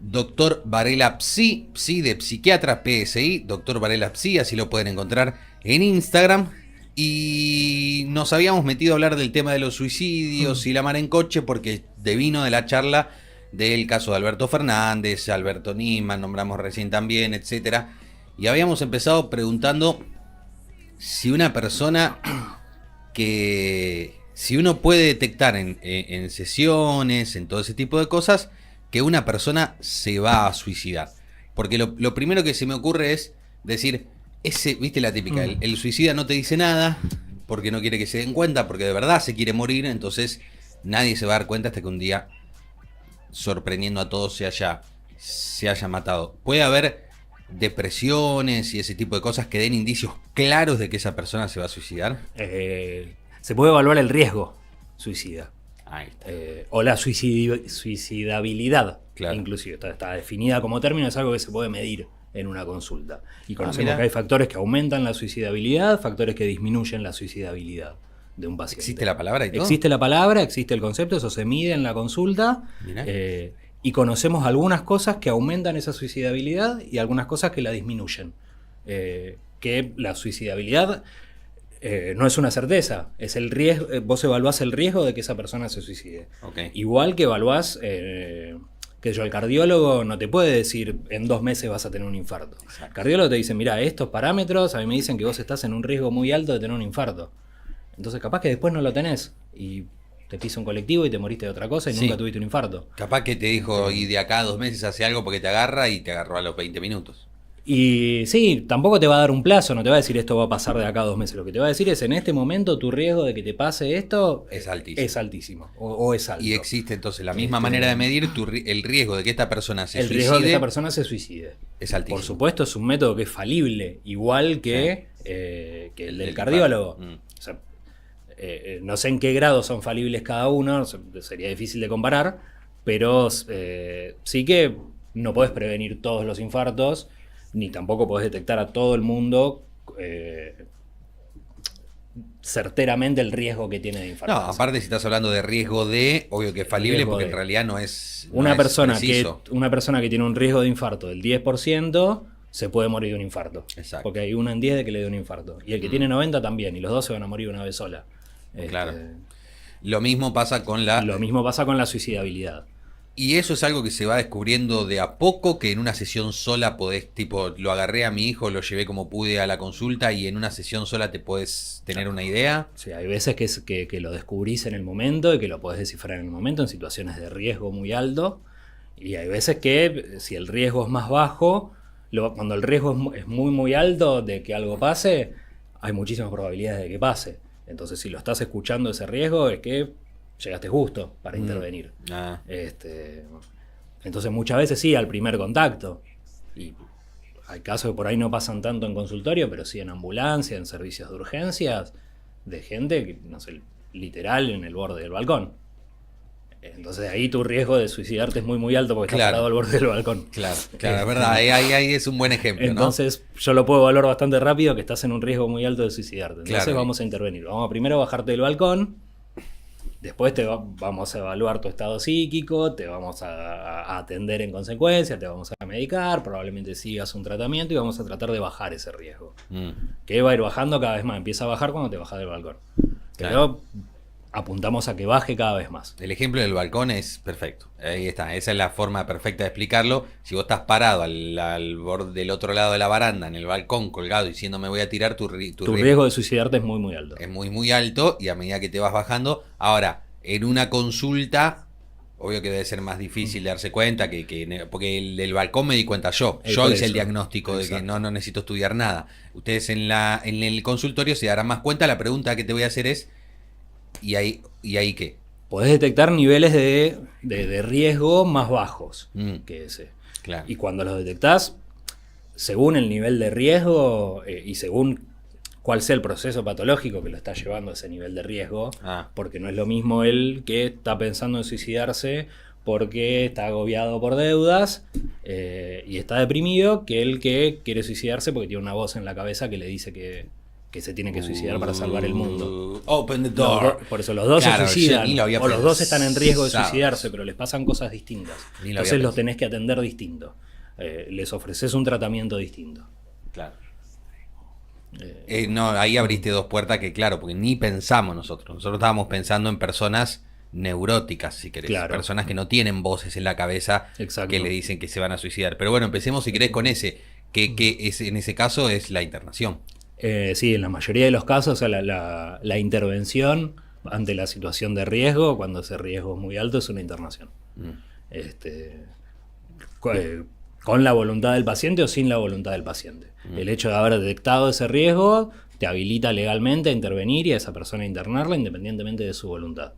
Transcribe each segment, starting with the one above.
Doctor Varela Psi, Psi de psiquiatra, PSI, Doctor Varela Psi, así lo pueden encontrar en Instagram. Y nos habíamos metido a hablar del tema de los suicidios y la mar en coche porque devino de la charla del caso de Alberto Fernández, Alberto Nisman, nombramos recién también, etcétera. Y habíamos empezado preguntando si una persona si uno puede detectar en sesiones, en todo ese tipo de cosas, que una persona se va a suicidar. Porque lo primero que se me ocurre es decir, viste la típica, el suicida no te dice nada porque no quiere que se den cuenta, porque de verdad se quiere morir, entonces nadie se va a dar cuenta hasta que un día, sorprendiendo a todos, se haya matado. Puede haber depresiones y ese tipo de cosas que den indicios claros de que esa persona se va a suicidar. Se puede evaluar el riesgo suicida. Ahí está. O la suicidabilidad, claro. Inclusive. Está definida como término, es algo que se puede medir en una consulta. Y conocemos que hay factores que aumentan la suicidabilidad, factores que disminuyen la suicidabilidad de un paciente. ¿Existe la palabra y todo? Existe la palabra, existe el concepto, eso se mide en la consulta. Y conocemos algunas cosas que aumentan esa suicidabilidad y algunas cosas que la disminuyen. Que la suicidabilidad no es una certeza, es el riesgo. Vos evaluás el riesgo de que esa persona se suicide. Okay. Igual que evaluás que el cardiólogo no te puede decir en 2 meses vas a tener un infarto. Exacto. El cardiólogo te dice, mira, estos parámetros a mí me dicen que vos estás en un riesgo muy alto de tener un infarto. Entonces capaz que después no lo tenés y te pisa un colectivo y te moriste de otra cosa y nunca tuviste un infarto. Capaz que te dijo, y de acá a 2 meses hace algo porque te agarra y te agarró a los 20 minutos. Y sí, tampoco te va a dar un plazo, no te va a decir esto va a pasar de acá a 2 meses. Lo que te va a decir es, en este momento tu riesgo de que te pase esto es altísimo. Es altísimo o es alto. Y existe entonces la misma manera de medir el riesgo de que esta persona se suicide. El riesgo de que esta persona se suicide. Es altísimo. Por supuesto, es un método que es falible, igual que el del cardiólogo. O sea, no sé en qué grado son falibles cada uno, sería difícil de comparar, pero sí que no podés prevenir todos los infartos, ni tampoco podés detectar a todo el mundo certeramente el riesgo que tiene de infarto. No, aparte si estás hablando de riesgo obvio que es falible porque en realidad no es una persona preciso. Una persona que tiene un riesgo de infarto del 10% se puede morir de un infarto. Exacto. Porque hay 1 en 10 de que le dé un infarto. Y el que tiene 90 también, y los dos se van a morir una vez sola. Claro. Lo mismo pasa con la suicidabilidad. Y eso es algo que se va descubriendo de a poco, que en una sesión sola podés, tipo, lo agarré a mi hijo, lo llevé como pude a la consulta y en una sesión sola te podés tener una idea. Sí, hay veces que lo descubrís en el momento y que lo podés descifrar en el momento en situaciones de riesgo muy alto. Y hay veces que si el riesgo es más bajo, cuando el riesgo es muy muy alto de que algo pase, hay muchísimas probabilidades de que pase. Entonces si lo estás escuchando ese riesgo es que llegaste justo para intervenir. Entonces muchas veces sí, al primer contacto. Y hay casos que por ahí no pasan tanto en consultorio, pero sí en ambulancia, en servicios de urgencias, de gente que, no sé, literal en el borde del balcón. Entonces ahí tu riesgo de suicidarte es muy muy alto porque estás parado al borde del balcón. Claro, es verdad, ahí es un buen ejemplo. Entonces yo lo puedo evaluar bastante rápido que estás en un riesgo muy alto de suicidarte. Entonces vamos a intervenir. Vamos a primero bajarte del balcón. Después vamos a evaluar tu estado psíquico, te vamos a atender en consecuencia, te vamos a medicar, probablemente sigas un tratamiento y vamos a tratar de bajar ese riesgo. Que va a ir bajando cada vez más, empieza a bajar cuando te bajas del balcón. Pero apuntamos a que baje cada vez más. El ejemplo del balcón es perfecto. Ahí está, esa es la forma perfecta de explicarlo. Si vos estás parado al borde del otro lado de la baranda, en el balcón, colgado, diciendo me voy a tirar, tu riesgo de suicidarte es muy muy alto. Es muy muy alto y a medida que te vas bajando. Ahora, en una consulta, obvio que debe ser más difícil darse cuenta porque el del balcón me di cuenta yo. Yo hice el diagnóstico de que no necesito estudiar nada. Ustedes en el consultorio se darán más cuenta. La pregunta que te voy a hacer es ¿y ahí qué? Podés detectar niveles de riesgo más bajos que ese. Claro. Y cuando los detectás, según el nivel de riesgo y según cuál sea el proceso patológico que lo está llevando a ese nivel de riesgo, porque no es lo mismo el que está pensando en suicidarse porque está agobiado por deudas y está deprimido que el que quiere suicidarse porque tiene una voz en la cabeza que le dice que que se tiene que suicidar para salvar el mundo. Open the door. Por eso los dos Claro, se suicidan, o los dos están en riesgo de pensado. suicidarse, pero les pasan cosas distintas. Ni lo Entonces había los tenés que atender distinto. Les ofreces un tratamiento distinto. Claro. No, ahí abriste dos puertas que, claro, porque ni pensamos nosotros. Nosotros estábamos pensando en personas neuróticas, si querés. Claro. Personas que no tienen voces en la cabeza. Exacto. Que le dicen que se van a suicidar. Pero bueno, empecemos, si querés, con ese. Que en ese caso es la internación. Sí, en la mayoría de los casos, la intervención ante la situación de riesgo, cuando ese riesgo es muy alto, es una internación. Con la voluntad del paciente o sin la voluntad del paciente. El hecho de haber detectado ese riesgo te habilita legalmente a intervenir y a esa persona a internarla independientemente de su voluntad.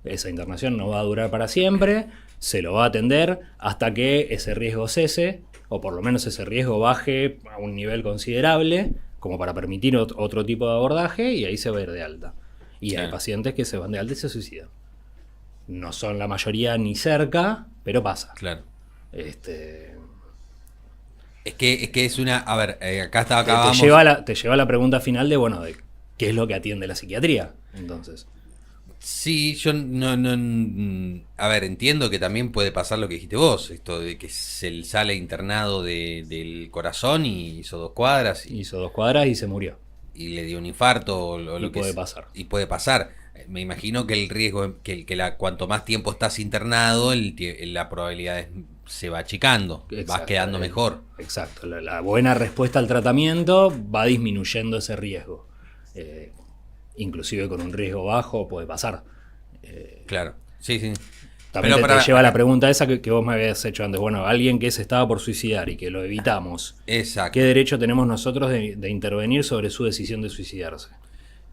Esa internación no va a durar para siempre, se lo va a atender hasta que ese riesgo cese, o por lo menos ese riesgo baje a un nivel considerable, como para permitir otro tipo de abordaje, y ahí se va a ir de alta. Y hay pacientes que se van de alta y se suicidan. No son la mayoría ni cerca, pero pasa. Claro. Es que es una... A ver, acá te lleva a la pregunta final de, bueno, de qué es lo que atiende la psiquiatría, entonces. Sí, yo no... A ver, entiendo que también puede pasar lo que dijiste vos, esto de que se sale internado del corazón y hizo 2 cuadras. Hizo 2 cuadras y se murió. Y le dio un infarto o lo que puede pasar. Y puede pasar. Me imagino que el riesgo, cuanto más tiempo estás internado, la probabilidad se va achicando, vas quedando mejor. Exacto, la buena respuesta al tratamiento va disminuyendo ese riesgo. Inclusive con un riesgo bajo puede pasar. Claro, sí, sí. También te lleva a la pregunta esa que vos me habías hecho antes. Bueno, alguien que se estaba por suicidar y que lo evitamos. Exacto. ¿Qué derecho tenemos nosotros de intervenir sobre su decisión de suicidarse?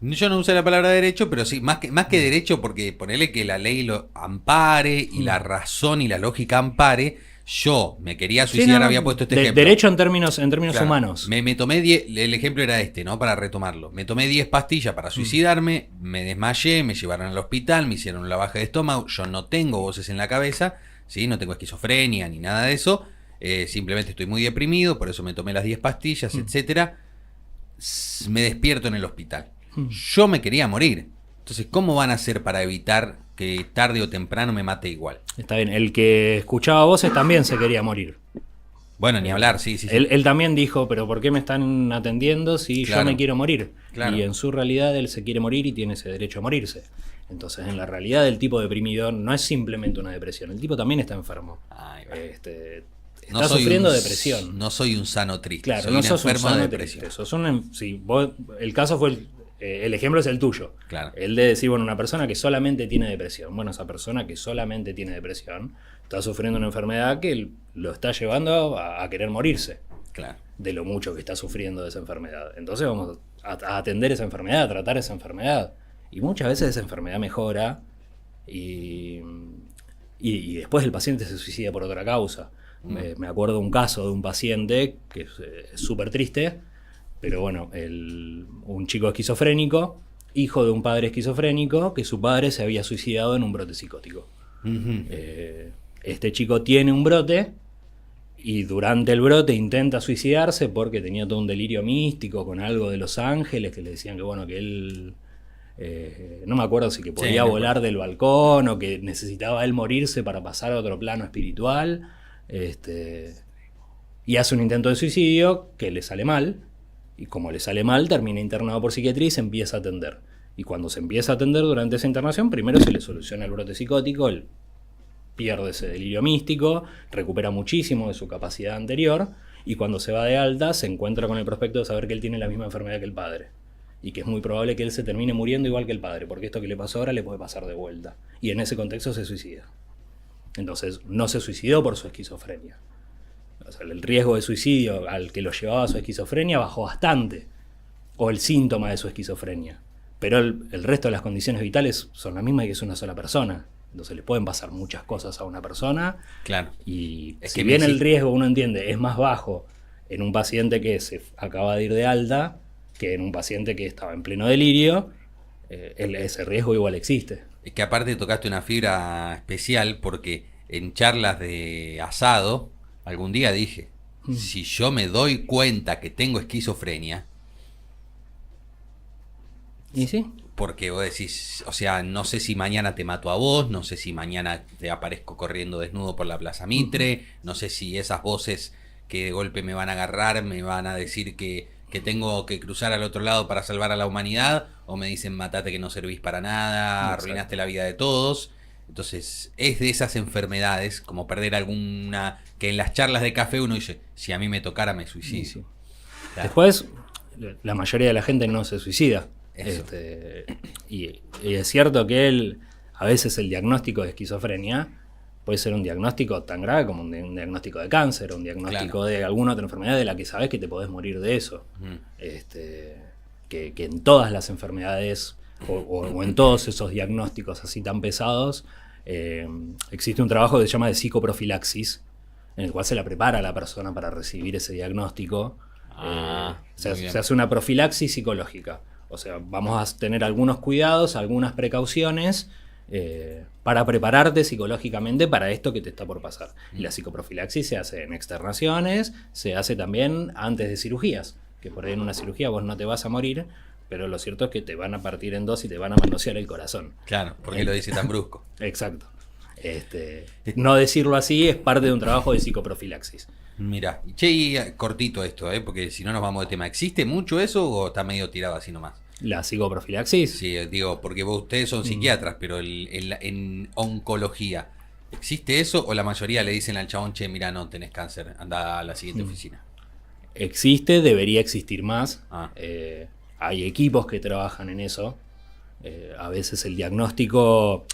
Yo no usé la palabra derecho, pero sí, más que derecho, porque ponerle que la ley lo ampare y la razón y la lógica ampare. Yo me quería suicidar, había puesto este ejemplo. Derecho en términos claro, humanos. Me tomé 10, el ejemplo era este, ¿no? Para retomarlo. Me tomé 10 pastillas para suicidarme, me desmayé, me llevaron al hospital, me hicieron la baja de estómago. Yo no tengo voces en la cabeza, ¿sí? No tengo esquizofrenia ni nada de eso. Simplemente estoy muy deprimido, por eso me tomé las 10 pastillas, etcétera. Me despierto en el hospital. Yo me quería morir. Entonces, ¿cómo van a hacer para evitar que tarde o temprano me mate igual? Está bien, el que escuchaba voces también se quería morir. Bueno, ni hablar, sí. Él también dijo, pero ¿por qué me están atendiendo si yo me quiero morir? Claro. Y en su realidad él se quiere morir y tiene ese derecho a morirse. Entonces, en la realidad del tipo deprimido no es simplemente una depresión, el tipo también está enfermo. Está sufriendo depresión. No soy un sano triste, claro, soy no un sos enfermo un sano de depresión. Triste, el caso fue el ejemplo es el tuyo. Claro. El de decir, bueno, una persona que solamente tiene depresión. Bueno, esa persona que solamente tiene depresión está sufriendo una enfermedad que lo está llevando a querer morirse. Claro. De lo mucho que está sufriendo de esa enfermedad. Entonces vamos a atender esa enfermedad, a tratar esa enfermedad. Y muchas veces esa enfermedad mejora y después el paciente se suicida por otra causa. Me acuerdo un caso de un paciente que es súper triste. Pero bueno, un chico esquizofrénico, hijo de un padre esquizofrénico, que su padre se había suicidado en un brote psicótico. Este chico tiene un brote y durante el brote intenta suicidarse porque tenía todo un delirio místico con algo de los ángeles que le decían que bueno, que él... no me acuerdo si que podía volar del balcón o que necesitaba él morirse para pasar a otro plano espiritual. Y hace un intento de suicidio que le sale mal. Y como le sale mal, termina internado por psiquiatría y se empieza a atender. Y cuando se empieza a atender durante esa internación, primero se le soluciona el brote psicótico, él pierde ese delirio místico, recupera muchísimo de su capacidad anterior, y cuando se va de alta se encuentra con el prospecto de saber que él tiene la misma enfermedad que el padre. Y que es muy probable que él se termine muriendo igual que el padre, porque esto que le pasó ahora le puede pasar de vuelta. Y en ese contexto se suicida. Entonces, no se suicidó por su esquizofrenia. O sea, el riesgo de suicidio al que lo llevaba a su esquizofrenia bajó bastante. O el síntoma de su esquizofrenia. Pero el resto de las condiciones vitales son las mismas que es una sola persona. Entonces le pueden pasar muchas cosas a una persona. Claro. Y si bien el riesgo, uno entiende, es más bajo en un paciente que se acaba de ir de alta que en un paciente que estaba en pleno delirio, ese riesgo igual existe. Es que aparte tocaste una fibra especial porque en charlas de asado algún día dije, si yo me doy cuenta que tengo esquizofrenia, ¿Y sí? Porque vos decís, o sea, no sé si mañana te mato a vos, no sé si mañana te aparezco corriendo desnudo por la Plaza Mitre, no sé si esas voces que de golpe me van a agarrar, me van a decir que tengo que cruzar al otro lado para salvar a la humanidad, o me dicen matate que no servís para nada, Exacto. arruinaste la vida de todos. Entonces, es de esas enfermedades, como perder alguna, que en las charlas de café uno dice, si a mí me tocara me suicidio. Sí. Claro. Después, la mayoría de la gente no se suicida. Y es cierto que a veces el diagnóstico de esquizofrenia puede ser un diagnóstico tan grave como un diagnóstico de cáncer, un diagnóstico de alguna otra enfermedad de la que sabes que te podés morir de eso. Que en todas las enfermedades o en todos esos diagnósticos así tan pesados existe un trabajo que se llama de psicoprofilaxis, en el cual se la prepara a la persona para recibir ese diagnóstico. Se hace una profilaxis psicológica. O sea, vamos a tener algunos cuidados, algunas precauciones para prepararte psicológicamente para esto que te está por pasar. Y la psicoprofilaxis se hace en externaciones, se hace también antes de cirugías, que por ahí en una cirugía vos no te vas a morir, pero lo cierto es que te van a partir en dos y te van a manosear el corazón. Claro, porque lo dice tan brusco. Exacto. No decirlo así es parte de un trabajo de psicoprofilaxis. Mira, che, y cortito esto, porque si no nos vamos de tema. ¿Existe mucho eso o está medio tirado así nomás? ¿La psicoprofilaxis? Sí, digo, porque ustedes son psiquiatras, pero en oncología, ¿existe eso o la mayoría le dicen al chabón, che, mira, no, tenés cáncer, anda a la siguiente oficina? Existe, debería existir más. Hay equipos que trabajan en eso. A veces el diagnóstico...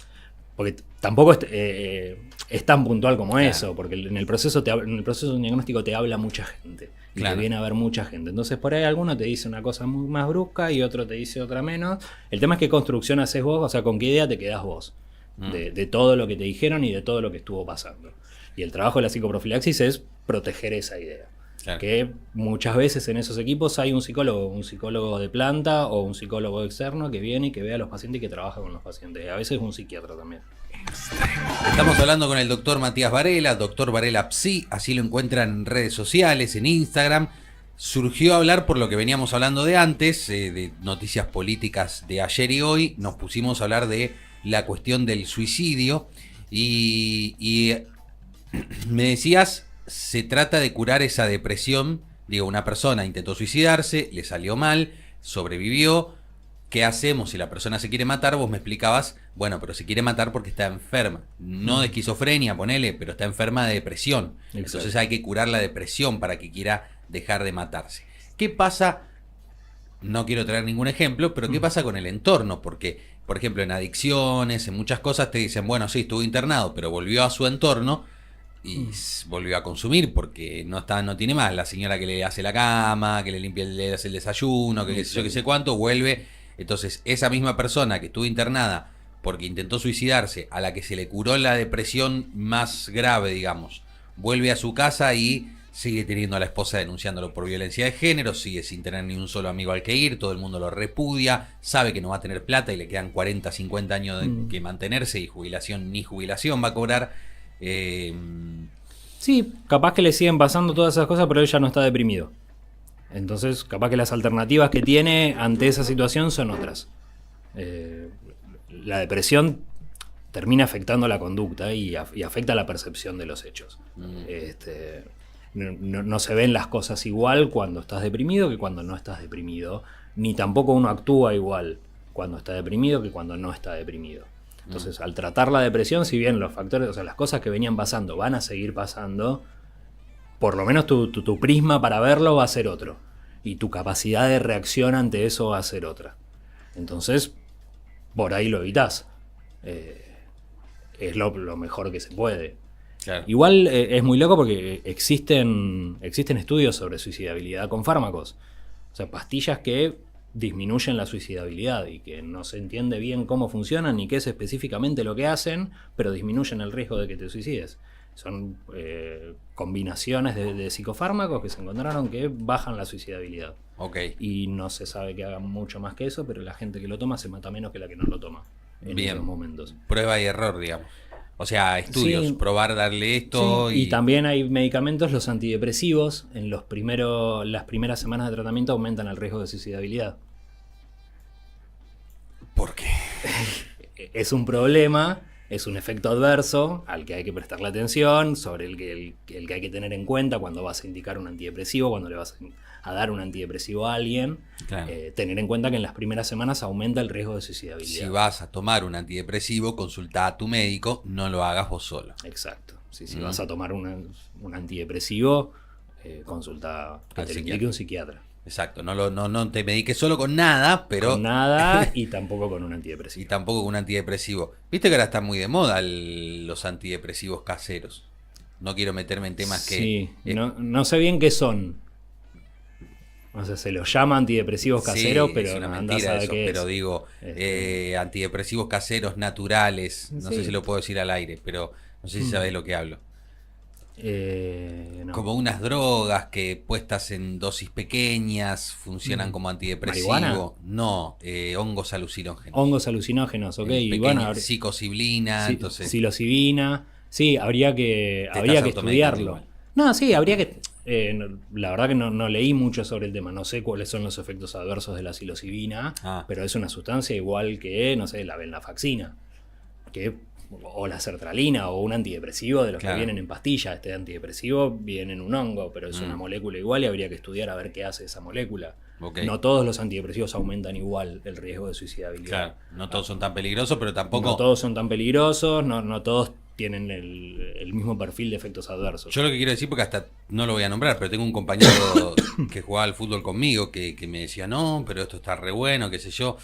Porque tampoco es tan puntual como eso, porque en el proceso de un diagnóstico te habla mucha gente. Y te viene a ver mucha gente. Entonces por ahí alguno te dice una cosa muy más brusca y otro te dice otra menos. El tema es qué construcción haces vos, o sea, con qué idea te quedás vos. De todo lo que te dijeron y de todo lo que estuvo pasando. Y el trabajo de la psicoprofilaxis es proteger esa idea. Claro. Que muchas veces en esos equipos hay un psicólogo de planta o un psicólogo externo que viene y que ve a los pacientes y que trabaja con los pacientes. A veces un psiquiatra también. Estamos hablando con el doctor Matías Varela, doctor Varela Psi, así lo encuentran en redes sociales, en Instagram. Surgió a hablar por lo que veníamos hablando de antes, de noticias políticas de ayer y hoy. Nos pusimos a hablar de la cuestión del suicidio y me decías... Se trata de curar esa depresión. Digo, una persona intentó suicidarse, le salió mal, sobrevivió. ¿Qué hacemos si la persona se quiere matar? Vos me explicabas, bueno, pero se quiere matar porque está enferma. No de esquizofrenia, ponele, pero está enferma de depresión. Exacto. Entonces hay que curar la depresión para que quiera dejar de matarse. ¿Qué pasa? No quiero traer ningún ejemplo, pero ¿qué pasa con el entorno? Porque, por ejemplo, en adicciones, en muchas cosas te dicen, bueno, sí, estuvo internado, pero volvió a su entorno y volvió a consumir porque no tiene más la señora que le hace la cama, que le hace el desayuno, que yo que sé cuánto, vuelve. Entonces esa misma persona que estuvo internada porque intentó suicidarse, a la que se le curó la depresión más grave, digamos, vuelve a su casa y sigue teniendo a la esposa denunciándolo por violencia de género, sigue sin tener ni un solo amigo al que ir, todo el mundo lo repudia, sabe que no va a tener plata y le quedan 40, 50 años que mantenerse y ni jubilación va a cobrar. Sí, capaz que le siguen pasando todas esas cosas, pero él ya no está deprimido. Entonces, capaz que las alternativas que tiene ante esa situación son otras. La depresión termina afectando la conducta y afecta la percepción de los hechos. No se ven las cosas igual cuando estás deprimido que cuando no estás deprimido, ni tampoco uno actúa igual cuando está deprimido que cuando no está deprimido. Entonces, al tratar la depresión, si bien los factores, o sea, las cosas que venían pasando van a seguir pasando, por lo menos tu prisma para verlo va a ser otro. Y tu capacidad de reacción ante eso va a ser otra. Entonces, por ahí lo evitás. Es lo mejor que se puede. Claro. Igual es muy loco porque existen estudios sobre suicidabilidad con fármacos. O sea, pastillas que disminuyen la suicidabilidad y que no se entiende bien cómo funcionan ni qué es específicamente lo que hacen, pero disminuyen el riesgo de que te suicides. Son combinaciones de psicofármacos que se encontraron que bajan la suicidabilidad. Okay. Y no se sabe que hagan mucho más que eso, pero la gente que lo toma se mata menos que la que no lo toma en esos momentos. Prueba y error, digamos. O sea, estudios, sí, probar, darle esto. Sí. Y también hay medicamentos, los antidepresivos, en las primeras semanas de tratamiento aumentan el riesgo de suicidabilidad. ¿Por qué? Es un problema, es un efecto adverso al que hay que prestarle atención, sobre el que hay que tener en cuenta cuando vas a indicar un antidepresivo, cuando le vas a dar un antidepresivo a alguien. Claro. Tener en cuenta que en las primeras semanas aumenta el riesgo de suicidabilidad. Si vas a tomar un antidepresivo, consulta a tu médico, no lo hagas vos solo. Exacto. Si vas a tomar un antidepresivo, consulta, que te lo indique un psiquiatra. Exacto, no te mediques solo con nada, pero... Con nada y tampoco con un antidepresivo. Y tampoco con un antidepresivo. Viste que ahora están muy de moda los antidepresivos caseros. No quiero meterme en temas que... Sí, no sé bien qué son. O sea, se los llama antidepresivos caseros, pero es una no mentira andás a eso, qué pero es. digo, antidepresivos caseros naturales, no sé si lo puedo decir al aire, pero no sé si sabés lo que hablo. No. Como unas drogas que puestas en dosis pequeñas funcionan como antidepresivo. ¿Marihuana? No, hongos alucinógenos. Hongos alucinógenos, ok. Y bueno, psilocibilina, entonces... psilocibina. Sí, habría que estudiarlo. Igual. No, sí, habría que... la verdad que no leí mucho sobre el tema. No sé cuáles son los efectos adversos de la psilocibina, pero es una sustancia igual que, no sé, la venlafaxina, o la sertralina, o un antidepresivo de los que vienen en pastilla. Este antidepresivo viene en un hongo, pero es una molécula igual y habría que estudiar a ver qué hace esa molécula. Okay. No todos los antidepresivos aumentan igual el riesgo de suicidabilidad. Claro, no todos son tan peligrosos, pero tampoco... No todos son tan peligrosos, no todos tienen el mismo perfil de efectos adversos. Yo lo que quiero decir, porque hasta no lo voy a nombrar, pero tengo un compañero que jugaba al fútbol conmigo que me decía, no, pero esto está re bueno, qué sé yo.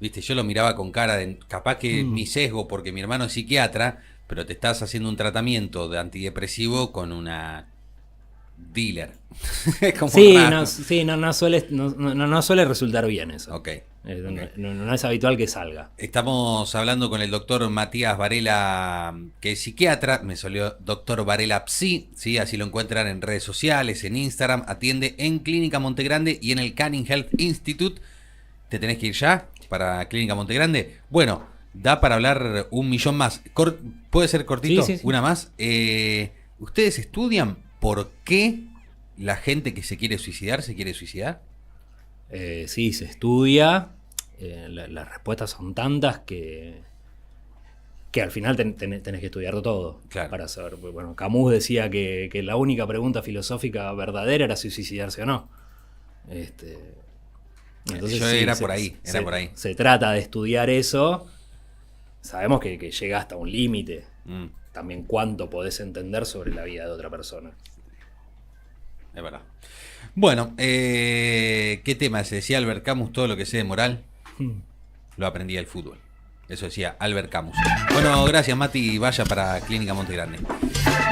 Viste, yo lo miraba con cara de, capaz que mi sesgo, porque mi hermano es psiquiatra, pero te estás haciendo un tratamiento de antidepresivo con una dealer. Como no suele resultar bien eso. Ok. No es habitual que salga. Estamos hablando con el doctor Matías Varela, que es psiquiatra. Me salió doctor Varela Psi, ¿sí? Así lo encuentran en redes sociales, en Instagram. Atiende en Clínica Montegrande y en el Canning Health Institute. ¿Te tenés que ir ya para Clínica Montegrande? Bueno, da para hablar un millón más. ¿Puede ser cortito? Sí. Una más. ¿Ustedes estudian por qué la gente que se quiere suicidar se quiere suicidar? Sí, se estudia. Las respuestas son tantas que al final tenés que estudiarlo todo, claro, para saber. Bueno, Camus decía que la única pregunta filosófica verdadera era si suicidarse o no. Entonces, era por ahí. Se trata de estudiar eso. Sabemos que llega hasta un límite. También cuánto podés entender sobre la vida de otra persona. Es verdad. Bueno, ¿qué tema? Se decía Albert Camus, todo lo que sé de moral lo aprendí del fútbol. Eso decía Albert Camus. Bueno, gracias Mati, vaya para Clínica Montegrande.